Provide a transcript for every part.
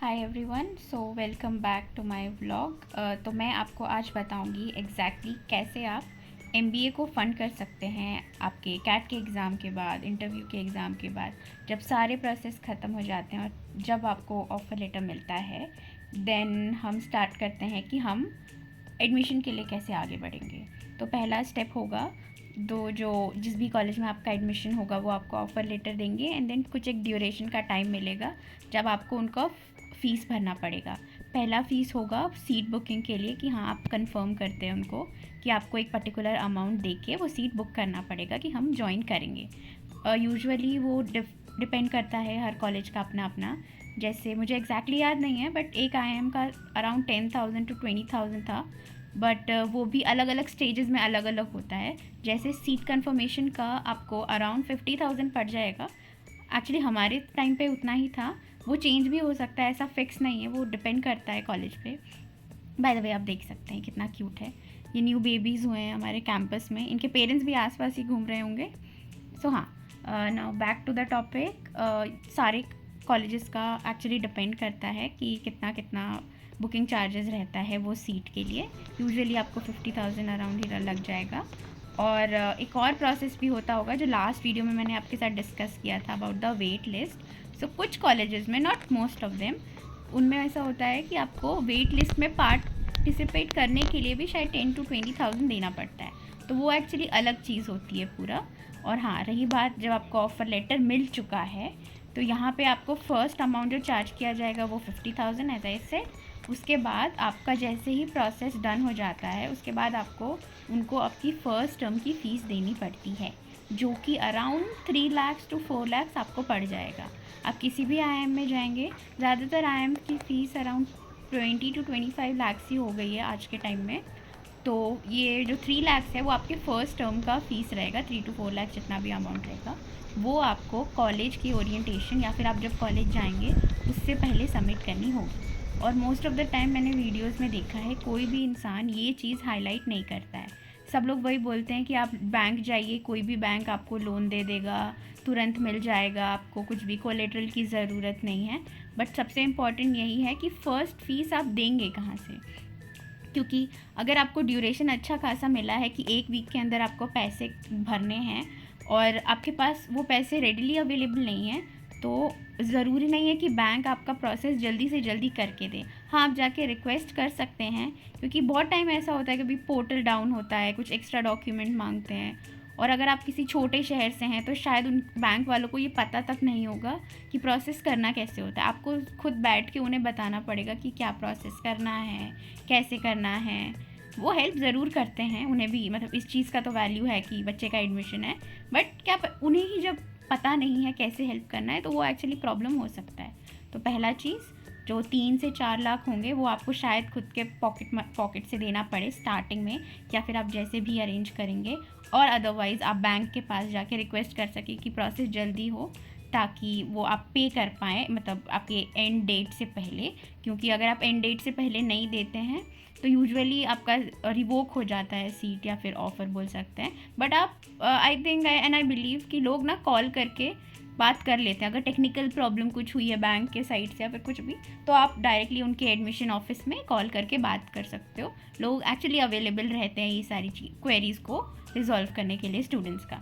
Hi everyone, so welcome back to my vlog. तो मैं आपको आज बताऊंगी एग्जैक्टली कैसे आप एमबीए को फ़ंड कर सकते हैं आपके कैट के एग्ज़ाम के बाद, इंटरव्यू के एग्ज़ाम के बाद, जब सारे प्रोसेस ख़त्म हो जाते हैं और जब आपको ऑफ़र लेटर मिलता है। देन हम स्टार्ट करते हैं कि हम एडमिशन के लिए कैसे आगे बढ़ेंगे। तो पहला स्टेप होगा, जो जिस भी कॉलेज में आपका एडमिशन होगा वो आपको ऑफ़र लेटर देंगे एंड देन कुछ एक ड्यूरेशन का टाइम मिलेगा जब आपको उनका फ़ीस भरना पड़ेगा। पहला फ़ीस होगा सीट बुकिंग के लिए कि हाँ, आप कंफर्म करते हैं उनको कि आपको एक पर्टिकुलर अमाउंट दे के वो सीट बुक करना पड़ेगा कि हम जॉइन करेंगे। यूजुअली वो डिपेंड करता है, हर कॉलेज का अपना अपना। जैसे मुझे एग्जैक्टली याद नहीं है, बट एक आईएम का अराउंड 10,000 टू 20,000 था। बट वो भी अलग अलग स्टेजेस में अलग अलग होता है। जैसे सीट कंफर्मेशन का आपको अराउंड 50,000 पड़ जाएगा। एक्चुअली हमारे टाइम पे उतना ही था, वो चेंज भी हो सकता है, ऐसा फिक्स नहीं है, वो डिपेंड करता है कॉलेज पे। बाय द वे, आप देख सकते हैं कितना क्यूट है, ये न्यू बेबीज़ हुए हैं हमारे कैंपस में, इनके पेरेंट्स भी आसपास ही घूम रहे होंगे। सो हाँ, now back to the topic. सारे कॉलेजेस का एक्चुअली डिपेंड करता है कि कितना कितना बुकिंग चार्जेस रहता है वो सीट के लिए। यूजुअली आपको 50,000 अराउंड ही लग जाएगा। और एक और प्रोसेस भी होता होगा जो लास्ट वीडियो में मैंने आपके साथ डिस्कस किया था अबाउट द वेट लिस्ट। सो कुछ कॉलेजेस में, नॉट मोस्ट ऑफ देम, उनमें ऐसा होता है कि आपको वेट लिस्ट में पार्टिसिपेट करने के लिए भी शायद 10 to 20,000 देना पड़ता है। तो वो एक्चुअली अलग चीज़ होती है पूरा। और हाँ, रही बात जब आपको ऑफ़र लेटर मिल चुका है, तो यहाँ पे आपको फ़र्स्ट अमाउंट जो चार्ज किया जाएगा वो 50,000 एज आई सेड। उसके बाद आपका जैसे ही प्रोसेस डन हो जाता है, उसके बाद आपको उनको आपकी फ़र्स्ट टर्म की फ़ीस देनी पड़ती है, जो कि अराउंड 3 लाख टू 4 लाख आपको पड़ जाएगा। आप किसी भी आईएम में जाएंगे, ज़्यादातर आईएम की फ़ीस अराउंड 20 टू 25 लाख ही हो गई है आज के टाइम में। तो ये जो 3 लाख है वो आपके फ़र्स्ट टर्म का फ़ीस रहेगा। 3 टू 4 लाख जितना भी अमाउंट रहेगा वो आपको कॉलेज की ओरिएंटेशन या फिर आप जब कॉलेज जाएंगे उससे पहले सबमिट करनी होगी। और मोस्ट ऑफ़ द टाइम मैंने वीडियोस में देखा है, कोई भी इंसान ये चीज़ हाईलाइट नहीं करता है। सब लोग वही बोलते हैं कि आप बैंक जाइए, कोई भी बैंक आपको लोन दे देगा, तुरंत मिल जाएगा, आपको कुछ भी कोलेटरल की ज़रूरत नहीं है। बट सबसे इम्पॉर्टेंट यही है कि फ़र्स्ट फ़ीस आप देंगे कहाँ से। क्योंकि अगर आपको ड्यूरेशन अच्छा खासा मिला है कि 1 वीक के अंदर आपको पैसे भरने हैं और आपके पास वो पैसे रेडिली अवेलेबल नहीं हैं, तो ज़रूरी नहीं है कि बैंक आपका प्रोसेस जल्दी से जल्दी करके दे। हाँ, आप जाके रिक्वेस्ट कर सकते हैं, क्योंकि बहुत टाइम ऐसा होता है कि अभी पोर्टल डाउन होता है, कुछ एक्स्ट्रा डॉक्यूमेंट मांगते हैं। और अगर आप किसी छोटे शहर से हैं तो शायद उन बैंक वालों को ये पता तक नहीं होगा कि प्रोसेस करना कैसे होता है। आपको खुद बैठ के उन्हें बताना पड़ेगा कि क्या प्रोसेस करना है, कैसे करना है। वो हेल्प ज़रूर करते हैं, उन्हें भी मतलब इस चीज़ का तो वैल्यू है कि बच्चे का एडमिशन है। बट उन्हें ही जब पता नहीं है कैसे हेल्प करना है, तो वो एक्चुअली प्रॉब्लम हो सकता है। तो पहला चीज़, जो 3 से 4 लाख होंगे वो आपको शायद खुद के पॉकेट से देना पड़े स्टार्टिंग में, या फिर आप जैसे भी अरेंज करेंगे। और अदरवाइज़ आप बैंक के पास जाके रिक्वेस्ट कर सकें कि प्रोसेस जल्दी हो, ताकि वो आप पे कर पाएँ, मतलब आपके एंड डेट से पहले। क्योंकि अगर आप एंड डेट से पहले नहीं देते हैं तो यूजुअली आपका रिवोक हो जाता है सीट, या फिर ऑफ़र बोल सकते हैं। बट आप I think and I believe कि लोग ना कॉल करके बात कर लेते हैं। अगर टेक्निकल प्रॉब्लम कुछ हुई है बैंक के साइड से या फिर कुछ भी, तो आप डायरेक्टली उनके एडमिशन ऑफिस में कॉल करके बात कर सकते हो। लोग एक्चुअली अवेलेबल रहते हैं ये सारी क्वेरीज़ को रिजॉल्व करने के लिए स्टूडेंट्स का।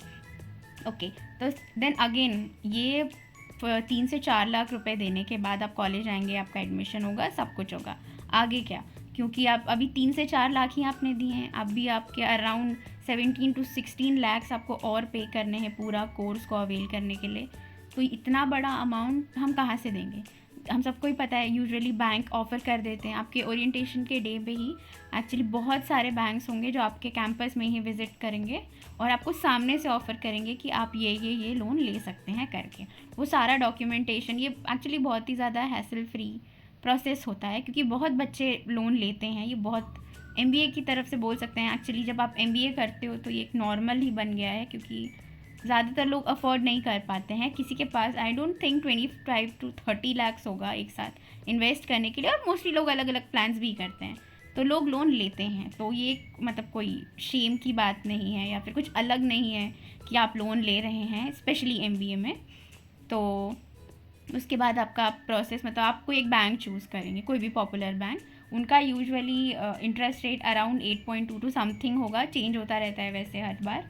ओके, तो देन अगेन ये 3 से 4 लाख रुपए देने के बाद आप कॉलेज आएंगे, आपका एडमिशन होगा, सब कुछ होगा। आगे क्या, क्योंकि आप अभी 3 से 4 लाख ही आपने दिए हैं, अब भी आपके अराउंड 17 टू 16 लैक्स आपको और पे करने हैं पूरा कोर्स को अवेल करने के लिए। तो इतना बड़ा अमाउंट हम कहाँ से देंगे। हम सबको ही पता है, यूजुअली बैंक ऑफ़र कर देते हैं आपके ओरिएंटेशन के डे पे ही। एक्चुअली बहुत सारे बैंक्स होंगे जो आपके कैंपस में ही विज़िट करेंगे और आपको सामने से ऑफ़र करेंगे कि आप ये लोन ले सकते हैं करके। वो सारा डॉक्यूमेंटेशन, ये एक्चुअली बहुत ही ज़्यादा हैसल फ्री प्रोसेस होता है, क्योंकि बहुत बच्चे लोन लेते हैं। ये बहुत एमबीए की तरफ से बोल सकते हैं। एक्चुअली जब आप एमबीए करते हो तो ये एक नॉर्मल ही बन गया है, क्योंकि ज़्यादातर लोग अफोर्ड नहीं कर पाते हैं। किसी के पास I don't think 25 to 30 lakhs होगा एक साथ इन्वेस्ट करने के लिए, और मोस्टली लोग अलग अलग प्लान्स भी करते हैं, तो लोग लोन लेते हैं। तो ये मतलब कोई शेम की बात नहीं है या फिर कुछ अलग नहीं है कि आप लोन ले रहे हैं, स्पेशली एमबीए में। तो उसके बाद आपका प्रोसेस, मतलब आपको एक बैंक चूज़ करेंगे, कोई भी पॉपुलर बैंक, उनका usually interest rate around 8.2 to something होगा, चेंज होता रहता है वैसे हर बार।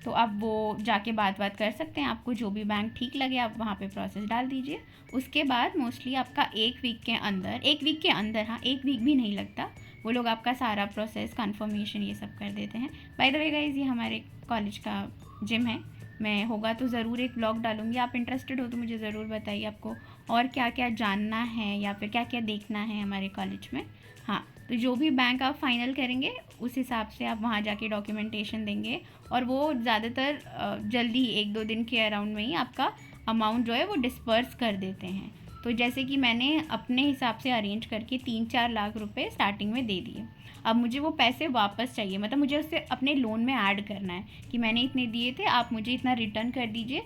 तो आप वो जाके बात कर सकते हैं, आपको जो भी बैंक ठीक लगे आप वहाँ पे प्रोसेस डाल दीजिए। उसके बाद मोस्टली आपका एक वीक के अंदर, हाँ, एक वीक भी नहीं लगता, वो लोग आपका सारा प्रोसेस कन्फर्मेशन ये सब कर देते हैं। बाय द वे गाइस, ये हमारे कॉलेज का जिम है, मैं होगा तो ज़रूर एक ब्लॉग डालूँगी, आप इंटरेस्टेड हो तो मुझे ज़रूर बताइए आपको और क्या क्या जानना है या फिर क्या क्या देखना है हमारे कॉलेज में। हाँ, तो जो भी बैंक आप फाइनल करेंगे उस हिसाब से आप वहाँ जाके डॉक्यूमेंटेशन देंगे, और वो ज़्यादातर जल्दी 1-2 दिन के अराउंड में ही आपका अमाउंट जो है वो डिस्पर्स कर देते हैं। तो जैसे कि मैंने अपने हिसाब से अरेंज करके 3-4 लाख रुपए स्टार्टिंग में दे दिए। अब मुझे वो पैसे वापस चाहिए, मतलब मुझे उससे अपने लोन में ऐड करना है कि मैंने इतने दिए थे, आप मुझे इतना रिटर्न कर दीजिए।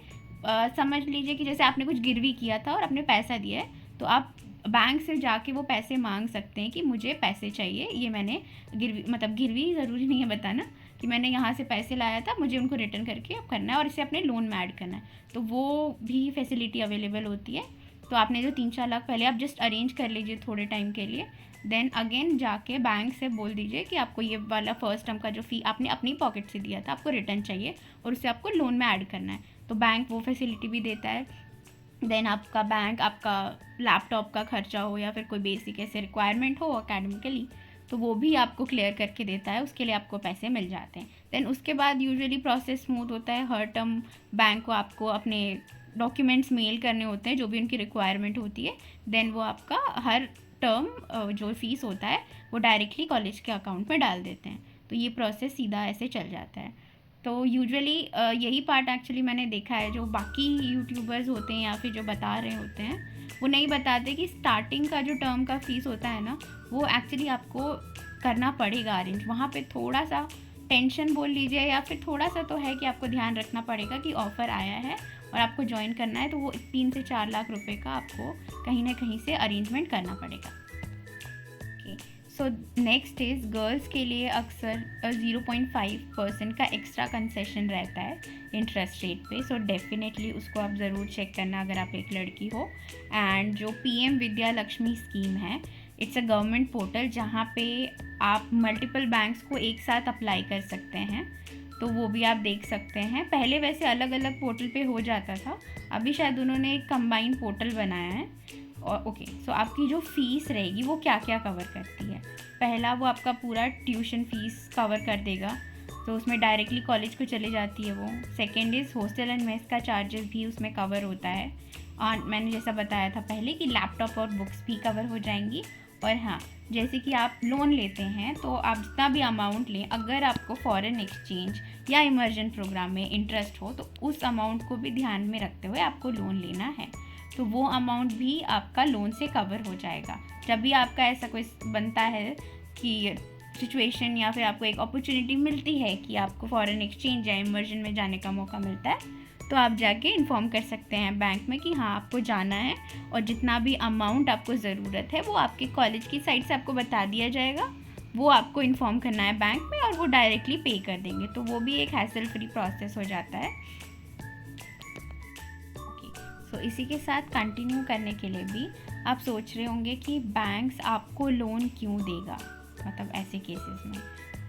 समझ लीजिए कि जैसे आपने कुछ गिरवी किया था और आपने पैसा दिया है, तो आप बैंक से जाके वो पैसे मांग सकते हैं कि मुझे पैसे चाहिए, ये मैंने गिरवी, मतलब गिरवी ज़रूरी नहीं है बताना कि मैंने यहाँ से पैसे लाया था, मुझे उनको रिटर्न करके अब करना है और इसे अपने लोन में ऐड करना है, तो वो भी फैसिलिटी अवेलेबल होती है। तो आपने जो 3-4 लाख पहले आप जस्ट अरेंज कर लीजिए थोड़े टाइम के लिए, देन अगेन जाके बैंक से बोल दीजिए कि आपको ये वाला फर्स्ट टर्म का जो फ़ी आपने अपनी पॉकेट से दिया था आपको रिटर्न चाहिए और उसे आपको लोन में ऐड करना है, तो बैंक वो फैसिलिटी भी देता है। देन आपका बैंक आपका लैपटॉप का खर्चा हो या फिर कोई बेसिक ऐसे रिक्वायरमेंट हो अकेडमिकली, तो वो भी आपको क्लियर करके देता है, उसके लिए आपको पैसे मिल जाते हैं। देन उसके बाद यूजुअली प्रोसेस स्मूथ होता है, हर टर्म बैंक को आपको अपने डॉक्यूमेंट्स मेल करने होते हैं जो भी उनकी रिक्वायरमेंट होती है, देन वो आपका हर टर्म जो फीस होता है वो डायरेक्टली कॉलेज के अकाउंट में डाल देते हैं, तो ये प्रोसेस सीधा ऐसे चल जाता है। तो यूजुअली यही पार्ट एक्चुअली मैंने देखा है, जो बाकी यूट्यूबर्स होते हैं या फिर जो बता रहे होते हैं वो नहीं बताते कि स्टार्टिंग का जो टर्म का फीस होता है ना, वो एक्चुअली आपको करना पड़ेगा अरेंज, वहाँ पे थोड़ा सा टेंशन बोल लीजिए या फिर थोड़ा सा तो है कि आपको ध्यान रखना पड़ेगा कि ऑफ़र आया है और आपको ज्वाइन करना है, तो वो 3 से 4 लाख रुपए का आपको कहीं ना कहीं से अरेंजमेंट करना पड़ेगा। सो नेक्स्ट इज़ गर्ल्स के लिए अक्सर 0.5% का एक्स्ट्रा कंसेशन रहता है इंटरेस्ट रेट पे, सो डेफिनेटली उसको आप ज़रूर चेक करना अगर आप एक लड़की हो। एंड जो PM विद्या लक्ष्मी स्कीम है, इट्स अ गवर्नमेंट पोर्टल जहाँ पे आप मल्टीपल बैंक्स को एक साथ अप्लाई कर सकते हैं, तो वो भी आप देख सकते हैं। पहले वैसे अलग अलग पोर्टल पे हो जाता था, अभी शायद उन्होंने एक कंबाइंड पोर्टल बनाया है। और ओके, सो आपकी जो फ़ीस रहेगी वो क्या क्या कवर करती है, पहला वो आपका पूरा ट्यूशन फ़ीस कवर कर देगा, तो उसमें डायरेक्टली कॉलेज को चले जाती है वो। Second is hostel and mess का चार्जेस भी उसमें कवर होता है, और मैंने जैसा बताया था पहले कि लैपटॉप और बुक्स भी कवर हो जाएंगी। और हाँ, जैसे कि आप लोन लेते हैं तो आप जितना भी अमाउंट लें, अगर आपको फॉरेन एक्सचेंज या इमर्जन प्रोग्राम में इंटरेस्ट हो तो उस अमाउंट को भी ध्यान में रखते हुए आपको लोन लेना है, तो वो अमाउंट भी आपका लोन से कवर हो जाएगा। जब भी आपका ऐसा कोई बनता है कि सिचुएशन या फिर आपको एक अपॉर्चुनिटी मिलती है कि आपको फॉरेन एक्सचेंज या इमर्जन में जाने का मौका मिलता है, तो आप जाके इन्फॉर्म कर सकते हैं बैंक में कि हाँ आपको जाना है, और जितना भी अमाउंट आपको ज़रूरत है वो आपके कॉलेज की साइड से आपको बता दिया जाएगा, वो आपको इन्फॉर्म करना है बैंक में और वो डायरेक्टली पे कर देंगे, तो वो भी एक हैसल फ्री प्रोसेस हो जाता है। तो इसी के साथ कंटिन्यू करने के लिए भी आप सोच रहे होंगे कि बैंक्स आपको लोन क्यों देगा, मतलब ऐसे केसेस में।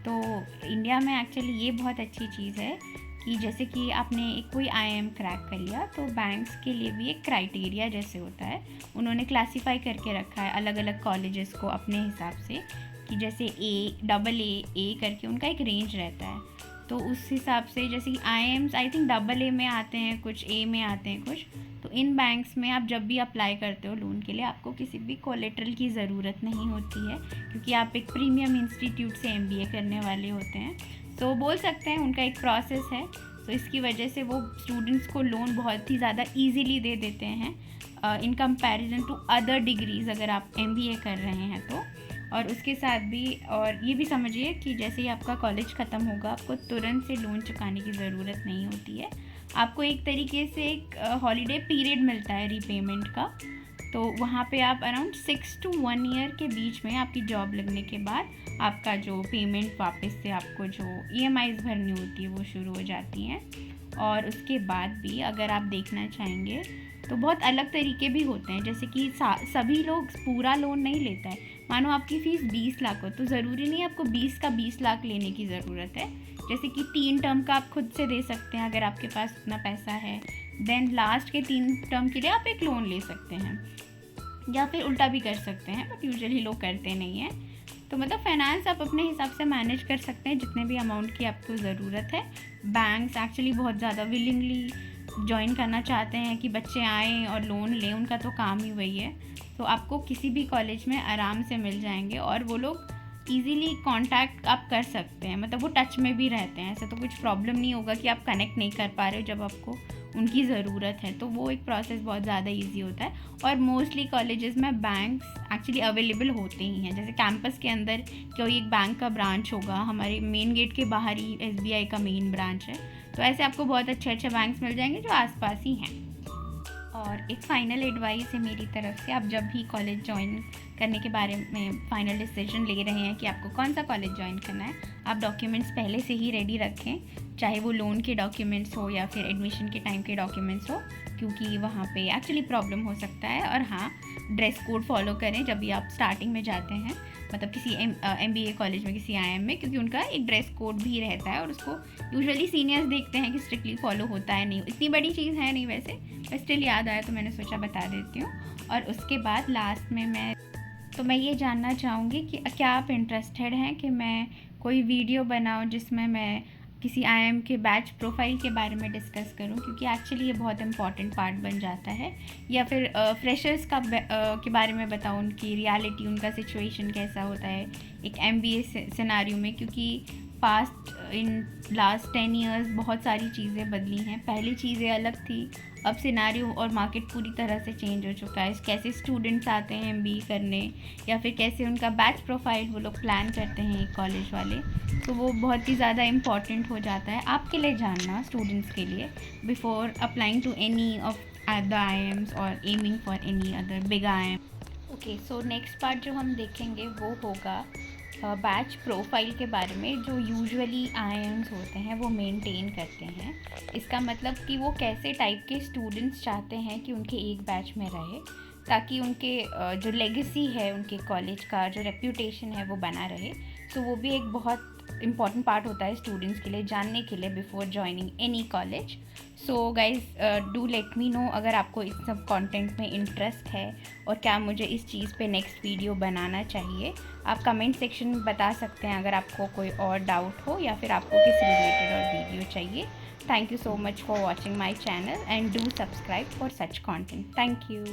तो इंडिया में एक्चुअली ये बहुत अच्छी चीज़ है कि जैसे कि आपने एक कोई IIM क्रैक कर लिया, तो बैंक्स के लिए भी एक क्राइटेरिया जैसे होता है, उन्होंने क्लासीफाई करके रखा है अलग अलग कॉलेजेस को अपने हिसाब से, कि जैसे AA करके उनका एक रेंज रहता है, तो उस हिसाब से जैसे कि IIMs आई थिंक AA में आते हैं कुछ, A में आते हैं कुछ, तो इन बैंक्स में आप जब भी अप्लाई करते हो लोन के लिए आपको किसी भी कोलेट्रल की ज़रूरत नहीं होती है, क्योंकि आप एक प्रीमियम इंस्टीट्यूट से MBA करने वाले होते हैं, तो बोल सकते हैं उनका एक प्रोसेस है, तो इसकी वजह से वो स्टूडेंट्स को लोन बहुत ही ज़्यादा ईजीली दे देते हैं in comparison to other degrees अगर आप MBA कर रहे हैं तो। और उसके साथ भी और ये भी समझिए कि जैसे ही आपका कॉलेज ख़त्म होगा आपको तुरंत से लोन चुकाने की ज़रूरत नहीं होती है, आपको एक तरीके से एक हॉलीडे पीरियड मिलता है रीपेमेंट का, तो वहाँ पे आप अराउंड 6 to 1 ईयर के बीच में आपकी जॉब लगने के बाद आपका जो पेमेंट वापस से आपको जो EMIs भरनी होती है वो शुरू हो जाती हैं। और उसके बाद भी अगर आप देखना चाहेंगे तो बहुत अलग तरीके भी होते हैं, जैसे कि सभी लोग पूरा लोन नहीं लेता है। मानो आपकी फ़ीस 20 लाख हो तो ज़रूरी नहीं आपको 20 का 20 लाख लेने की ज़रूरत है। जैसे कि 3 टर्म का आप खुद से दे सकते हैं अगर आपके पास उतना पैसा है, देन लास्ट के 3 टर्म के लिए आप एक लोन ले सकते हैं, या फिर उल्टा भी कर सकते हैं, बट यूजुअली लोग करते नहीं हैं। तो मतलब फाइनेंस आप अपने हिसाब से मैनेज कर सकते हैं जितने भी अमाउंट की आपको ज़रूरत है। बैंक्स एक्चुअली बहुत ज़्यादा विलिंगली ज्वाइन करना चाहते हैं कि बच्चे आएँ और लोन लें, उनका तो काम ही वही है। तो आपको किसी भी कॉलेज में आराम से मिल जाएंगे और वो लोग ईज़िली कांटेक्ट आप कर सकते हैं, मतलब वो टच में भी रहते हैं। ऐसा तो कुछ प्रॉब्लम नहीं होगा कि आप कनेक्ट नहीं कर पा रहे हो जब आपको उनकी ज़रूरत है। तो वो एक प्रोसेस बहुत ज़्यादा इजी होता है। और मोस्टली कॉलेजेस में बैंक्स एक्चुअली अवेलेबल होते ही हैं। जैसे कैंपस के अंदर कोई एक बैंक का ब्रांच होगा, हमारे मेन गेट के बाहर ही SBI का मेन ब्रांच है। तो ऐसे आपको बहुत अच्छे अच्छे बैंक्स मिल जाएंगे जो आसपास ही हैं। और एक फ़ाइनल एडवाइस है मेरी तरफ से, आप जब भी कॉलेज ज्वाइन करने के बारे में फ़ाइनल डिसीजन ले रहे हैं कि आपको कौन सा कॉलेज ज्वाइन करना है, आप डॉक्यूमेंट्स पहले से ही रेडी रखें, चाहे वो लोन के डॉक्यूमेंट्स हो या फिर एडमिशन के टाइम के डॉक्यूमेंट्स हो, क्योंकि वहाँ पे एक्चुअली प्रॉब्लम हो सकता है। और हाँ, ड्रेस कोड फॉलो करें जब भी आप स्टार्टिंग में जाते हैं, मतलब किसी MBA कॉलेज में, किसी IIM में, क्योंकि उनका एक ड्रेस कोड भी रहता है और उसको यूजुअली सीनियर्स देखते हैं कि स्ट्रिक्टली फॉलो होता है नहीं। इतनी बड़ी चीज़ है नहीं वैसे, बस स्टिल याद आया तो मैंने सोचा बता देती हूँ। और उसके बाद लास्ट में मैं ये जानना चाहूँगी कि क्या आप इंटरेस्टेड हैं कि मैं कोई वीडियो बनाऊँ जिसमें मैं किसी IIM के बैच प्रोफाइल के बारे में डिस्कस करूं, क्योंकि एक्चुअली ये बहुत इंपॉर्टेंट पार्ट बन जाता है। या फिर फ्रेशर्स का के बारे में बताऊं, उनकी रियलिटी, उनका सिचुएशन कैसा होता है एक MBA सिनारियो में, क्योंकि पास्ट इन लास्ट 10 ईयर्स बहुत सारी चीज़ें बदली हैं। पहली चीज़ें अलग थी, अब सिनारियो और मार्केट पूरी तरह से चेंज हो चुका है। कैसे स्टूडेंट्स आते हैं MBA करने, या फिर कैसे उनका बैच प्रोफाइल वो लोग प्लान करते हैं कॉलेज वाले, तो वो बहुत ही ज़्यादा इम्पॉर्टेंट हो जाता है आपके लिए जानना, स्टूडेंट्स के लिए, before applying to any of the IIMs और aiming for any other big IIM। Okay, so next part जो हम देखेंगे वो होगा बैच प्रोफाइल के बारे में, जो यूजुअली IIMs होते हैं वो मेंटेन करते हैं। इसका मतलब कि वो कैसे टाइप के स्टूडेंट्स चाहते हैं कि उनके एक बैच में रहे, ताकि उनके जो लेगेसी है उनके कॉलेज का, जो रेप्यूटेशन है वो बना रहे। सो वो भी एक बहुत इम्पॉर्टेंट पार्ट होता है स्टूडेंट्स के लिए जानने के लिए before joining any college. So guys, do let me know अगर आपको इस सब कंटेंट में इंटरेस्ट है और क्या मुझे इस चीज़ पे नेक्स्ट वीडियो बनाना चाहिए। आप कमेंट सेक्शन में बता सकते हैं अगर आपको कोई और डाउट हो या फिर आपको किस रिलेटेड और वीडियो चाहिए। Thank you so much for watching my channel and do subscribe for such content. Thank you.